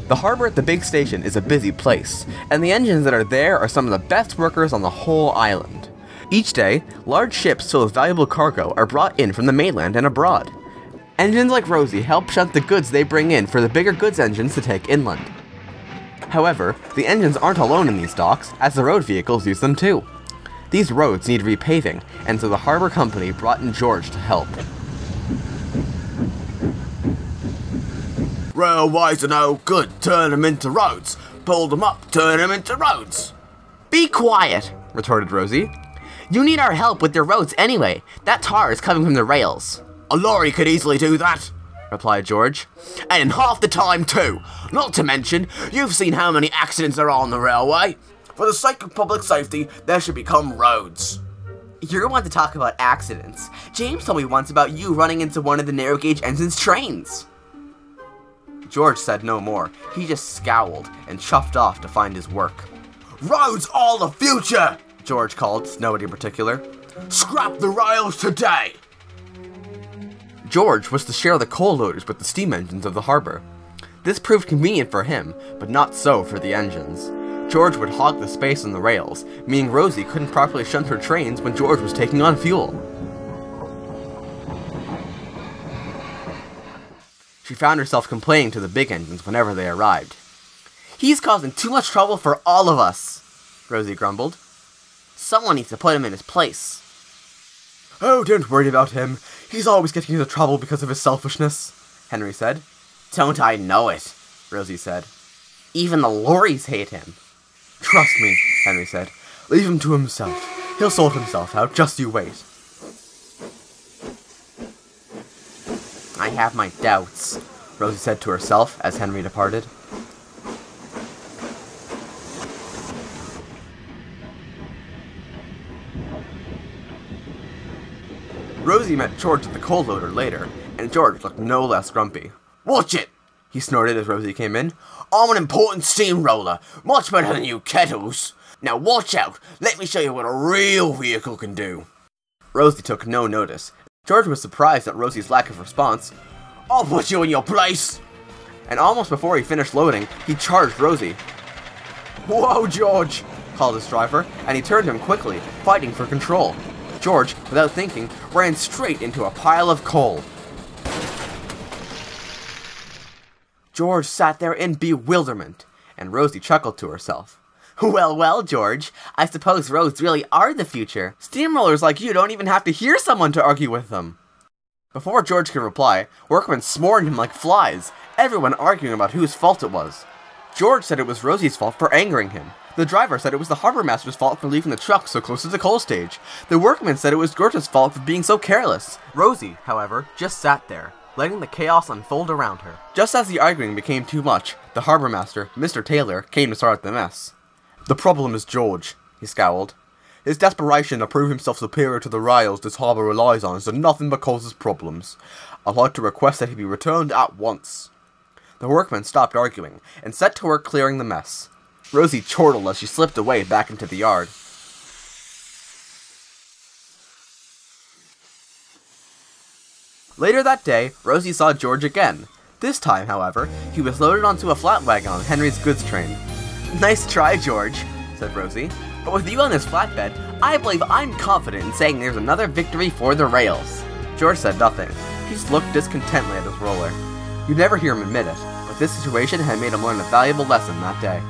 The harbor at the big station is a busy place, and the engines that are there are some of the best workers on the whole island. Each day, large ships full of valuable cargo are brought in from the mainland and abroad. Engines like Rosie help shunt the goods they bring in for the bigger goods engines to take inland. However, the engines aren't alone in these docks, as the road vehicles use them too. These roads need repaving, and so the harbor company brought in George to help. Railways are no good, turn them into roads. Pull them up, turn them into roads. Be quiet, retorted Rosie. You need our help with your roads anyway. That tar is coming from the rails. A lorry could easily do that, replied George. And in half the time too. Not to mention, you've seen how many accidents there are on the railway. For the sake of public safety, there should become roads. You're one to talk about accidents. James told me once about you running into one of the narrow gauge engine's trains. George said no more. He just scowled and chuffed off to find his work. Roads are the future, George called to nobody in particular. Scrap the rails today. George was to share the coal loaders with the steam engines of the harbor. This proved convenient for him, but not so for the engines. George would hog the space on the rails, meaning Rosie couldn't properly shunt her trains when George was taking on fuel. She found herself complaining to the big engines whenever they arrived. He's causing too much trouble for all of us, Rosie grumbled. Someone needs to put him in his place. Oh, don't worry about him. He's always getting into trouble because of his selfishness, Henry said. Don't I know it, Rosie said. Even the lorries hate him. Trust me, Henry said. Leave him to himself. He'll sort himself out, just you wait. I have my doubts, Rosie said to herself as Henry departed. Rosie met George at the coal loader later, and George looked no less grumpy. Watch it, he snorted as Rosie came in. I'm an important steamroller, much better than you kettles. Now watch out, let me show you what a real vehicle can do. Rosie took no notice. George was surprised at Rosie's lack of response. I'll put you in your place. And almost before he finished loading, he charged Rosie. Whoa, George, called his driver, and he turned him quickly, fighting for control. George, without thinking, ran straight into a pile of coal. George sat there in bewilderment, and Rosie chuckled to herself. Well, well, George, I suppose roads really are the future. Steamrollers like you don't even have to hear someone to argue with them. Before George could reply, workmen swarmed him like flies, everyone arguing about whose fault it was. George said it was Rosie's fault for angering him. The driver said it was the harbour master's fault for leaving the truck so close to the coal stage. The workmen said it was George's fault for being so careless. Rosie, however, just sat there, letting the chaos unfold around her. Just as the arguing became too much, the harbour master, Mr. Taylor, came to sort out the mess. The problem is George, he scowled. His desperation to prove himself superior to the rails this harbour relies on has done nothing but causes problems. I'd like to request that he be returned at once. The workmen stopped arguing, and set to work clearing the mess. Rosie chortled as she slipped away back into the yard. Later that day, Rosie saw George again. This time, however, he was loaded onto a flat wagon on Henry's goods train. Nice try, George, said Rosie. But with you on this flatbed, I believe I'm confident in saying there's another victory for the rails. George said nothing. He just looked discontently at his roller. You'd never hear him admit it, but this situation had made him learn a valuable lesson that day.